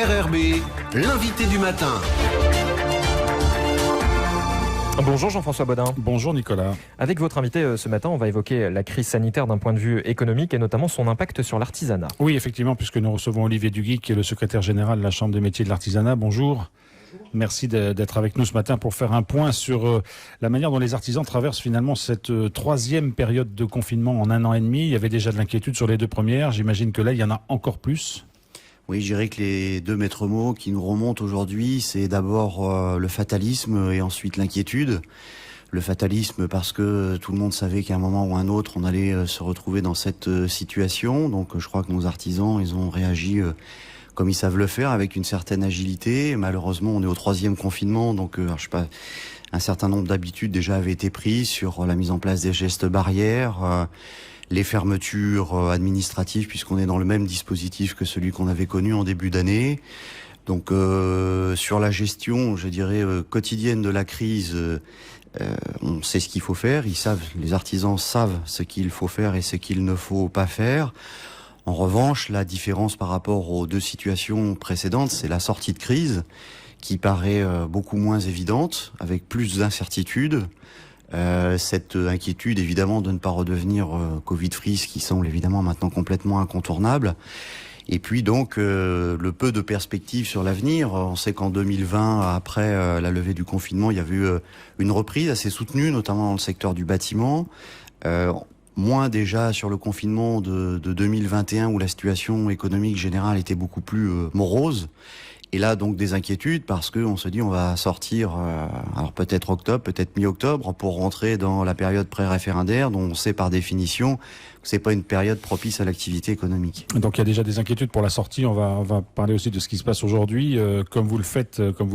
RRB, l'invité du matin. Bonjour Jean-François Bodin. Bonjour Nicolas. Avec votre invité ce matin, on va évoquer la crise sanitaire d'un point de vue économique et notamment son impact sur l'artisanat. Oui, effectivement, puisque nous recevons Olivier Duguy, qui est le secrétaire général de la Chambre des métiers de l'artisanat. Bonjour. Merci d'être avec nous ce matin pour faire un point sur la manière dont les artisans traversent finalement cette troisième période de confinement en 1 an et demi. Il y avait déjà de l'inquiétude sur les 2 premières. J'imagine que là, il y en a encore plus. Oui, je dirais que les 2 maîtres mots qui nous remontent aujourd'hui, c'est d'abord le fatalisme et ensuite l'inquiétude. Le fatalisme parce que tout le monde savait qu'à un moment ou un autre, on allait se retrouver dans cette situation. Donc je crois que nos artisans, ils ont réagi comme ils savent le faire, avec une certaine agilité. Malheureusement, on est au 3e confinement, donc je sais pas, un certain nombre d'habitudes déjà avaient été prises sur la mise en place des gestes barrières, les fermetures administratives, puisqu'on est dans le même dispositif que celui qu'on avait connu en début d'année. Donc sur la gestion, je dirais, quotidienne de la crise, on sait ce qu'il faut faire. Les artisans savent ce qu'il faut faire et ce qu'il ne faut pas faire. En revanche, la différence par rapport aux 2 situations précédentes, c'est la sortie de crise qui paraît beaucoup moins évidente, avec plus d'incertitudes. Cette inquiétude, évidemment, de ne pas redevenir Covid-freeze, qui semble évidemment maintenant complètement incontournable. Et puis donc, le peu de perspectives sur l'avenir. On sait qu'en 2020, après la levée du confinement, il y avait eu une reprise assez soutenue, notamment dans le secteur du bâtiment. Moins déjà sur le confinement de 2021 où la situation économique générale était beaucoup plus morose. Et là, donc, des inquiétudes parce qu'on se dit on va sortir, alors peut-être octobre, peut-être mi-octobre, pour rentrer dans la période pré-référendaire dont on sait par définition que c'est pas une période propice à l'activité économique. Donc il y a déjà des inquiétudes pour la sortie. On va parler aussi de ce qui se passe aujourd'hui. Comme vous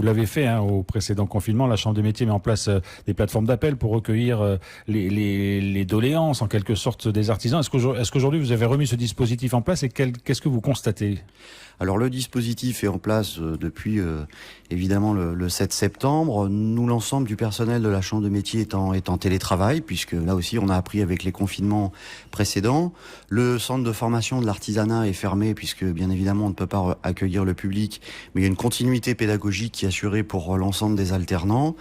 l'avez fait au précédent confinement, la Chambre des métiers met en place des plateformes d'appel pour recueillir les doléances en quelque sorte des artisans. Est-ce qu'aujourd'hui vous avez remis ce dispositif en place et qu'est-ce que vous constatez ? Alors le dispositif est en place depuis évidemment le 7 septembre. Nous, l'ensemble du personnel de la Chambre de métier est en télétravail, puisque là aussi on a appris avec les confinements précédents. Le centre de formation de l'artisanat est fermé, puisque bien évidemment on ne peut pas accueillir le public, mais il y a une continuité pédagogique qui est assurée pour l'ensemble des alternants.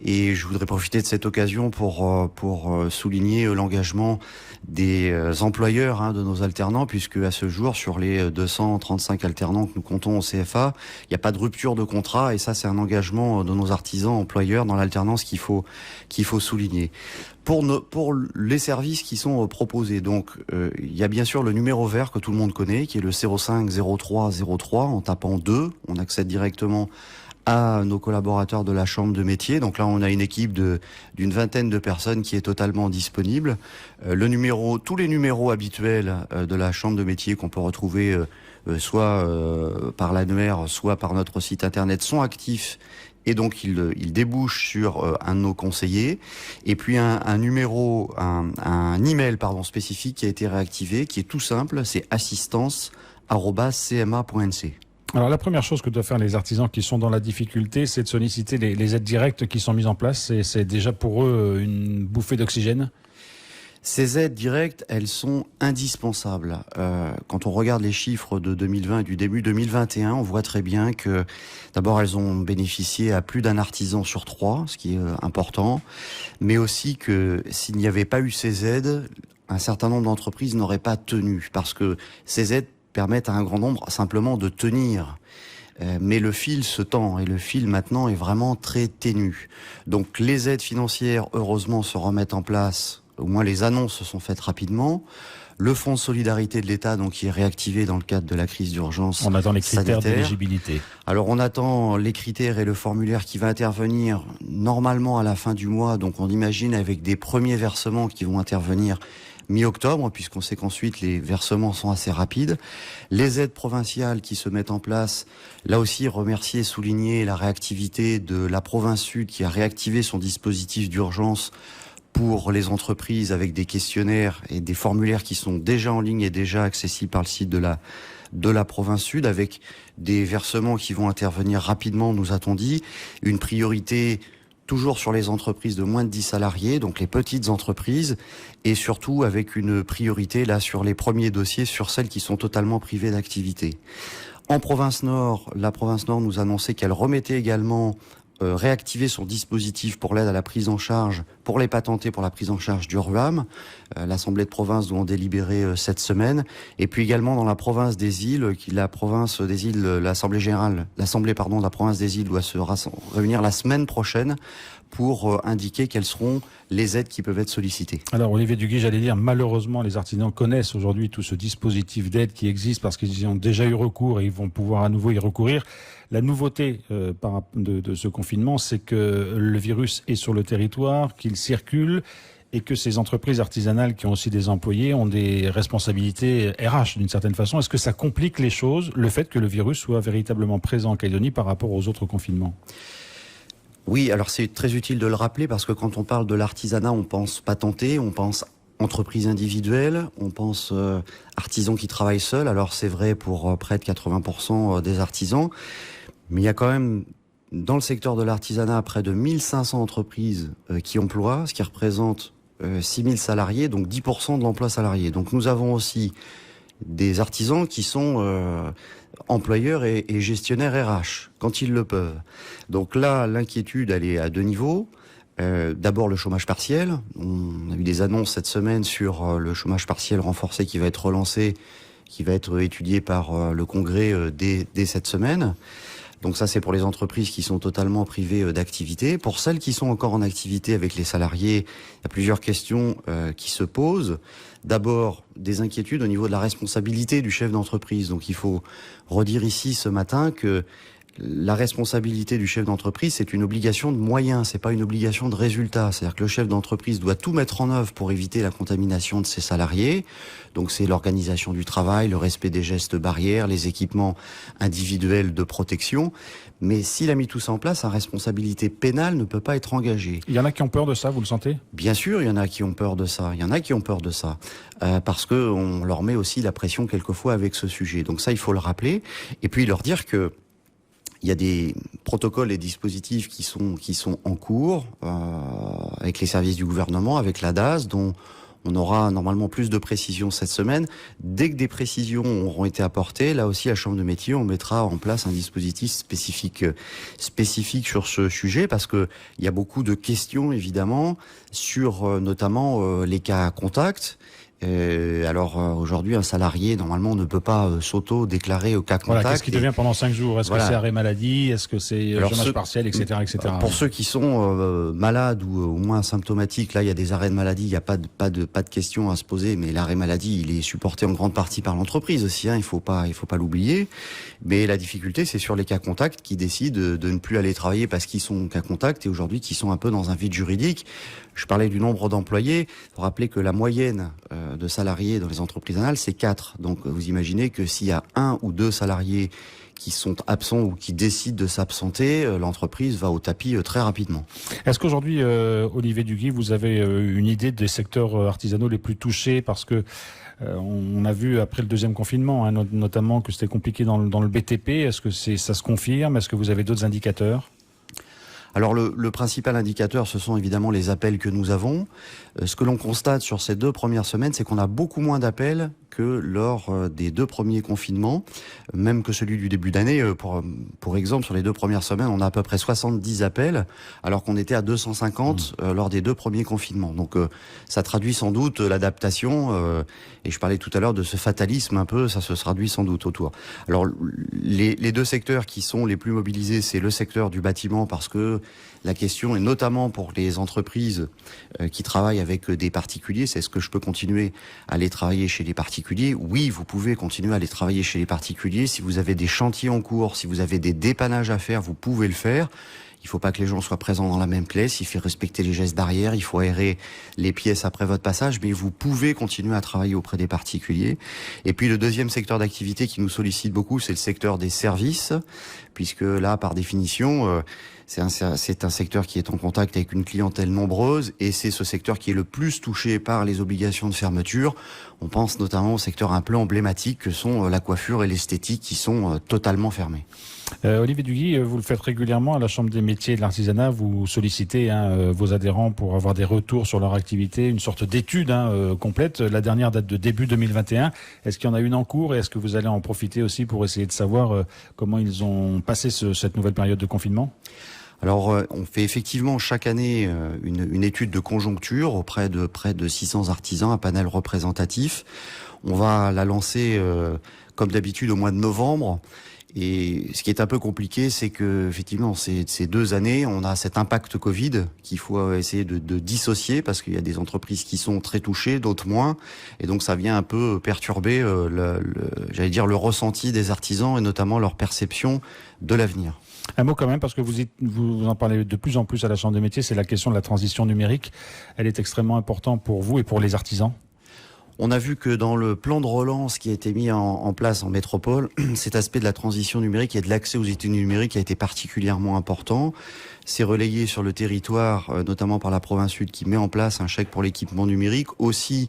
Et je voudrais profiter de cette occasion pour souligner l'engagement des employeurs de nos alternants, puisque à ce jour, sur les 235 alternants que nous comptons au CFA, il n'y a pas de rupture de contrat, et ça c'est un engagement de nos artisans employeurs dans l'alternance qu'il faut souligner. Pour les services qui sont proposés, donc il y a bien sûr le numéro vert que tout le monde connaît, qui est le 05 03 03. En tapant 2, on accède directement à nos collaborateurs de la Chambre de métier. Donc là, on a une équipe d'une vingtaine de personnes qui est totalement disponible. Tous les numéros habituels de la Chambre de métier qu'on peut retrouver soit par l'annuaire, soit par notre site internet sont actifs. Et donc, il débouche sur un de nos conseillers. Et puis, un email spécifique qui a été réactivé, qui est tout simple, c'est assistance@cma.nc. Alors, la première chose que doivent faire les artisans qui sont dans la difficulté, c'est de solliciter les aides directes qui sont mises en place. Et c'est déjà pour eux une bouffée d'oxygène. Ces aides directes, elles sont indispensables. Quand on regarde les chiffres de 2020 et du début 2021, on voit très bien que d'abord elles ont bénéficié à plus d'un artisan sur 3, ce qui est important, mais aussi que s'il n'y avait pas eu ces aides, un certain nombre d'entreprises n'auraient pas tenu, parce que ces aides permettent à un grand nombre simplement de tenir. Mais le fil se tend, et le fil maintenant est vraiment très ténu. Donc les aides financières, heureusement, se remettent en place. Au moins les annonces se sont faites rapidement. Le fonds de solidarité de l'État, donc, qui est réactivé dans le cadre de la crise d'urgence sanitaire. On attend les critères d'éligibilité. Alors on attend les critères et le formulaire qui va intervenir normalement à la fin du mois. Donc on imagine avec des premiers versements qui vont intervenir mi-octobre, puisqu'on sait qu'ensuite les versements sont assez rapides. Les aides provinciales qui se mettent en place, là aussi remercier et souligner la réactivité de la province Sud qui a réactivé son dispositif d'urgence pour les entreprises avec des questionnaires et des formulaires qui sont déjà en ligne et déjà accessibles par le site de la province Sud, avec des versements qui vont intervenir rapidement, nous a-t-on dit. Une priorité toujours sur les entreprises de moins de 10 salariés, donc les petites entreprises, et surtout avec une priorité là sur les premiers dossiers, sur celles qui sont totalement privées d'activité. En province Nord, la province Nord nous annonçait qu'elle remettait également réactiver son dispositif pour l'aide à la prise en charge, pour les patentés pour la prise en charge du RUAM. L'Assemblée de province doit en délibérer cette semaine. Et puis également dans la province des îles, l'Assemblée de la province des îles doit se réunir la semaine prochaine pour indiquer quelles seront les aides qui peuvent être sollicitées. Alors Olivier Duguy, j'allais dire, malheureusement les artisans connaissent aujourd'hui tout ce dispositif d'aide qui existe parce qu'ils y ont déjà eu recours et ils vont pouvoir à nouveau y recourir. La nouveauté de ce confinement, c'est que le virus est sur le territoire, qu'il circule et que ces entreprises artisanales qui ont aussi des employés ont des responsabilités RH d'une certaine façon. Est-ce que ça complique les choses, le fait que le virus soit véritablement présent en Calédonie par rapport aux autres confinements ? Oui, alors c'est très utile de le rappeler parce que quand on parle de l'artisanat, on pense patenté, on pense entreprise individuelle, on pense artisans qui travaillent seuls. Alors c'est vrai pour près de 80% des artisans, mais il y a quand même dans le secteur de l'artisanat près de 1500 entreprises qui emploient, ce qui représente 6000 salariés, donc 10% de l'emploi salarié. Donc nous avons aussi des artisans qui sont employeurs et gestionnaires RH, quand ils le peuvent. Donc là, l'inquiétude, elle est à deux niveaux. D'abord le chômage partiel. On a eu des annonces cette semaine sur le chômage partiel renforcé qui va être relancé, qui va être étudié par le Congrès dès cette semaine. Donc ça, c'est pour les entreprises qui sont totalement privées d'activité. Pour celles qui sont encore en activité avec les salariés, il y a plusieurs questions qui se posent. D'abord, des inquiétudes au niveau de la responsabilité du chef d'entreprise. Donc il faut redire ici ce matin que la responsabilité du chef d'entreprise, c'est une obligation de moyens, c'est pas une obligation de résultat. C'est-à-dire que le chef d'entreprise doit tout mettre en œuvre pour éviter la contamination de ses salariés. Donc c'est l'organisation du travail, le respect des gestes barrières, les équipements individuels de protection. Mais s'il a mis tout ça en place, sa responsabilité pénale ne peut pas être engagée. Il y en a qui ont peur de ça, vous le sentez ? Bien sûr, il y en a qui ont peur de ça. Parce que on leur met aussi la pression quelquefois avec ce sujet. Donc ça, il faut le rappeler. Et puis leur dire que il y a des protocoles et dispositifs qui sont en cours avec les services du gouvernement, avec la DAS, dont on aura normalement plus de précisions cette semaine. Dès que des précisions auront été apportées, là aussi, la Chambre de métier, on mettra en place un dispositif spécifique sur ce sujet, parce que il y a beaucoup de questions, évidemment, sur notamment les cas contacts. Aujourd'hui, un salarié, normalement, ne peut pas s'auto-déclarer au cas contact. Voilà, qu'est-ce qui devient pendant 5 jours ? Est-ce que c'est arrêt maladie ? Est-ce que c'est chômage partiel, etc., etc. Pour ceux qui sont malades ou au moins symptomatiques, là, il y a des arrêts de maladie, il n'y a pas de question à se poser, mais l'arrêt maladie, il est supporté en grande partie par l'entreprise aussi, il faut pas l'oublier. Mais la difficulté, c'est sur les cas contacts qui décident de ne plus aller travailler parce qu'ils sont cas contacts et aujourd'hui qui sont un peu dans un vide juridique. Je parlais du nombre d'employés. Il faut rappeler que la moyenne de salariés dans les entreprises anales, c'est 4. Donc vous imaginez que s'il y a 1 ou 2 salariés qui sont absents ou qui décident de s'absenter, l'entreprise va au tapis très rapidement. Est-ce qu'aujourd'hui, Olivier Duguy, vous avez une idée des secteurs artisanaux les plus touchés ? Parce que on a vu après le deuxième confinement, notamment que c'était compliqué dans le BTP. Est-ce que ça se confirme ? Est-ce que vous avez d'autres indicateurs ? Alors le principal indicateur, ce sont évidemment les appels que nous avons. Ce que l'on constate sur ces 2 premières semaines, c'est qu'on a beaucoup moins d'appels que lors des 2 premiers confinements, même que celui du début d'année. Pour exemple, sur les 2 premières semaines, on a à peu près 70 appels, alors qu'on était à 250 lors des 2 premiers confinements. Donc ça traduit sans doute l'adaptation, et je parlais tout à l'heure de ce fatalisme un peu, ça se traduit sans doute autour. Alors les 2 secteurs qui sont les plus mobilisés, c'est le secteur du bâtiment, parce que la question est notamment pour les entreprises qui travaillent avec des particuliers, c'est est-ce que je peux continuer à aller travailler chez les particuliers ? Oui, vous pouvez continuer à aller travailler chez les particuliers. Si vous avez des chantiers en cours, si vous avez des dépannages à faire, vous pouvez le faire. Il ne faut pas que les gens soient présents dans la même pièce, il faut respecter les gestes barrières, il faut aérer les pièces après votre passage, mais vous pouvez continuer à travailler auprès des particuliers. Et puis le deuxième secteur d'activité qui nous sollicite beaucoup, c'est le secteur des services, puisque là, par définition, c'est un secteur qui est en contact avec une clientèle nombreuse, et c'est ce secteur qui est le plus touché par les obligations de fermeture. On pense notamment au secteur un peu emblématique que sont la coiffure et l'esthétique qui sont totalement fermés. Olivier Duguy, vous le faites régulièrement à la Chambre des métiers et de l'artisanat. Vous sollicitez vos adhérents pour avoir des retours sur leur activité, une sorte d'étude complète. La dernière date de début 2021. Est-ce qu'il y en a une en cours et est-ce que vous allez en profiter aussi pour essayer de savoir comment ils ont passé cette nouvelle période de confinement ? Alors, on fait effectivement chaque année une étude de conjoncture auprès de près de 600 artisans, un panel représentatif. On va la lancer comme d'habitude au mois de novembre. Et ce qui est un peu compliqué, c'est que effectivement ces 2 années, on a cet impact Covid qu'il faut essayer de dissocier parce qu'il y a des entreprises qui sont très touchées, d'autres moins, et donc ça vient un peu perturber le ressenti des artisans et notamment leur perception de l'avenir. Un mot quand même, parce que vous en parlez de plus en plus à la Chambre des métiers, c'est la question de la transition numérique. Elle est extrêmement importante pour vous et pour les artisans. On a vu que dans le plan de relance qui a été mis en place en métropole, cet aspect de la transition numérique et de l'accès aux outils numériques a été particulièrement important. C'est relayé sur le territoire, notamment par la province sud qui met en place un chèque pour l'équipement numérique, aussi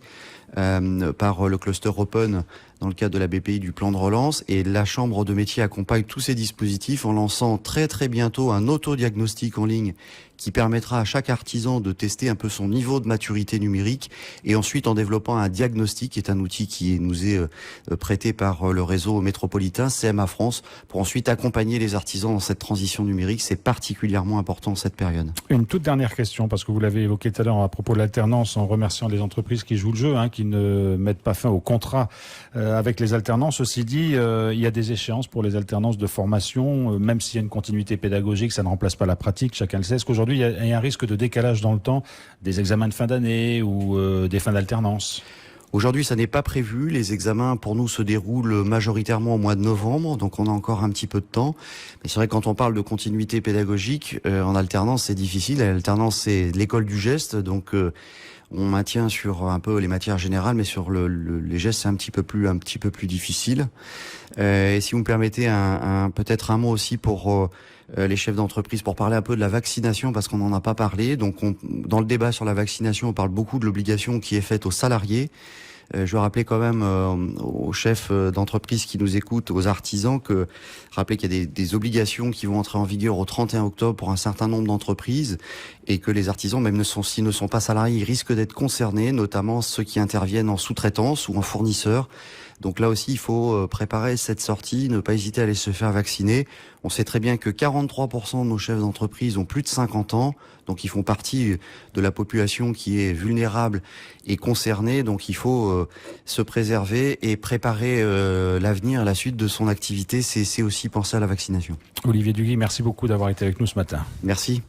par le cluster Open dans le cadre de la BPI du plan de relance. Et la Chambre de métier accompagne tous ces dispositifs en lançant très très bientôt un autodiagnostic en ligne qui permettra à chaque artisan de tester un peu son niveau de maturité numérique et ensuite en développant un diagnostic qui est un outil qui nous est prêté par le réseau métropolitain CMA France pour ensuite accompagner les artisans dans cette transition numérique. C'est particulièrement important en cette période. Une toute dernière question, parce que vous l'avez évoqué tout à l'heure à propos de l'alternance, en remerciant les entreprises qui jouent le jeu, qui ne mettent pas fin au contrat avec les alternances. Ceci dit, il y a des échéances pour les alternances de formation, même s'il y a une continuité pédagogique, ça ne remplace pas la pratique, chacun le sait. Est-ce qu'aujourd'hui, il y a un risque de décalage dans le temps des examens de fin d'année ou des fins d'alternance ? Aujourd'hui, ça n'est pas prévu. Les examens, pour nous, se déroulent majoritairement au mois de novembre, donc on a encore un petit peu de temps. Mais c'est vrai que quand on parle de continuité pédagogique, en alternance, c'est difficile. L'alternance, c'est l'école du geste, donc on maintient sur un peu les matières générales, mais sur les gestes, c'est un petit peu plus difficile. Et si vous me permettez, peut-être un mot aussi pour les chefs d'entreprise, pour parler un peu de la vaccination, parce qu'on n'en a pas parlé. Donc, dans le débat sur la vaccination, on parle beaucoup de l'obligation qui est faite aux salariés. Je veux rappeler quand même aux chefs d'entreprise qui nous écoutent, aux artisans, rappeler qu'il y a des obligations qui vont entrer en vigueur au 31 octobre pour un certain nombre d'entreprises et que les artisans, même s'ils ne sont pas salariés, ils risquent d'être concernés, notamment ceux qui interviennent en sous-traitance ou en fournisseur. Donc là aussi, il faut préparer cette sortie, ne pas hésiter à aller se faire vacciner. On sait très bien que 43% de nos chefs d'entreprise ont plus de 50 ans, donc ils font partie de la population qui est vulnérable et concernée. Donc il faut se préserver et préparer l'avenir, la suite de son activité. C'est aussi penser à la vaccination. Olivier Duguy, merci beaucoup d'avoir été avec nous ce matin. Merci.